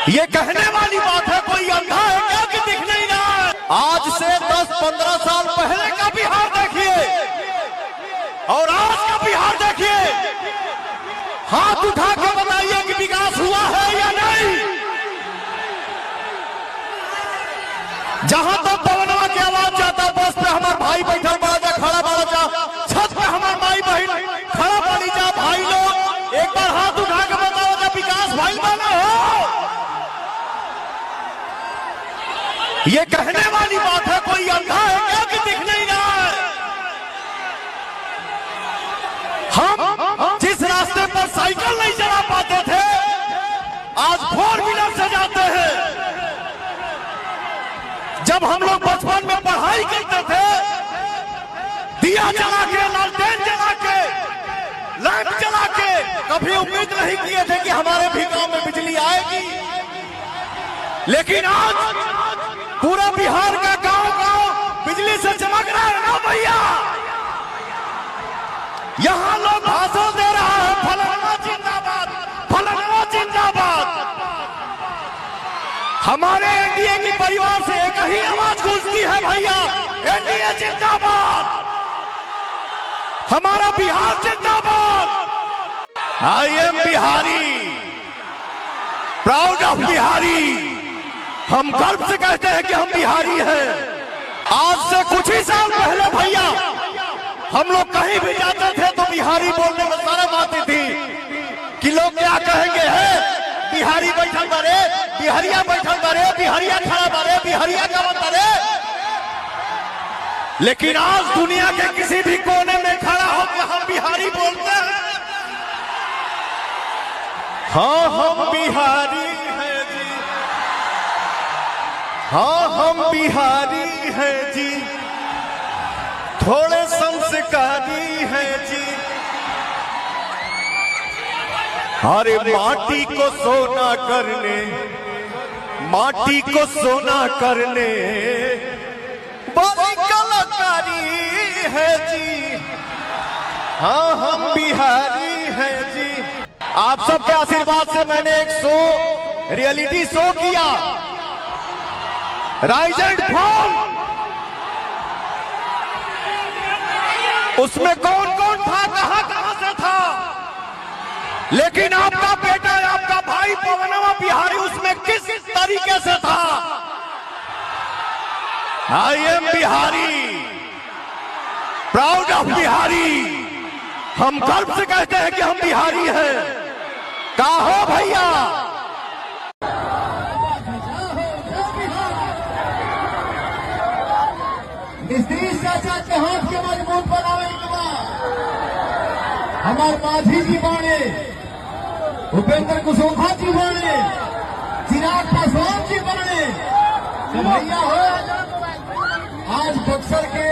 ये कहने वाली बात है, कोई अंधा है क्या कि दिख नहीं रहा है? आज से 10-15 साल पहले का बिहार देखिए और आज का बिहार देखिए। हाथ उठा के बताइए कि विकास हुआ है या नहीं। जहां तक पवनवा की आवाज जाता, बस पे हमारे भाई बैठल बड़ा जा, खड़ा बड़ा जा, छत पे हमारे माई बहन खड़ा पड़ी जा। भाई लोग एक बार हाथ उठा के बताओ जा, विकास भाई बना हो। ये कहने वाली बात है, कोई अंधा है क्या कि दिख नहीं रहा है? हम जिस रास्ते पर साइकिल नहीं चला पाते थे, आज 4 व्हीलर से जाते हैं। जब हम लोग बचपन में पढ़ाई करते थे, दिया जला के, लालटेन जला के, लैंप जला के, कभी उम्मीद नहीं किए थे कि हमारे भी गांव में बिजली आएगी। लेकिन आज पूरा बिहार का गांव बिजली से चमक रहा है ना भैया। यहां लोग भाषण दे रहा है, फलाना जिंदाबाद, फलाना जिंदाबाद। हमारे एनडीए की परिवार से एक ही आवाज गूंजती है भैया, एनडीए जिंदाबाद, हमारा बिहार जिंदाबाद। I am Bihari, proud of Bihari. हम गर्व से कहते हैं कि हम बिहारी हैं। आज से कुछ ही साल पहले भैया हम लोग कहीं भी जाते थे तो बिहारी बोलने में शर्म आती थी कि लोग क्या कहेंगे, है बिहारी बैठल बारे, बिहारिया बैठल बारे, बिहारिया खड़ा बारे, बिहारिया का बारे। लेकिन आज दुनिया के किसी भी कोने में खड़ा होकर हम बिहारी बोलते हैं। हाँ हम बिहारी हैं जी, हाँ हम बिहारी हैं जी, थोड़े संस्कारी हैं जी। अरे माटी को सोना करने, माटी को सोना करने बड़ी कलाकारी है जी। हाँ हम बिहारी हैं जी। आप सबके आशीर्वाद से मैंने एक शो, रियलिटी शो किया, राइज एंड फॉल। उसमें कौन कौन था, कहां से था, लेकिन आपका बेटा, आपका भाई पवनवा बिहारी उसमें किस तरीके से था। I am Bihari, proud of Bihari. हम गर्व से कहते हैं कि हम बिहारी हैं। का हो भैया। नीतीश चाचा के हाथ के मजबूत बनावे के बाद हमारे माझी जी बाणे, उपेंद्र कुशवाहा जी बाणे, चिराग पासवान जी बाणे। भैया हो आज बक्सर के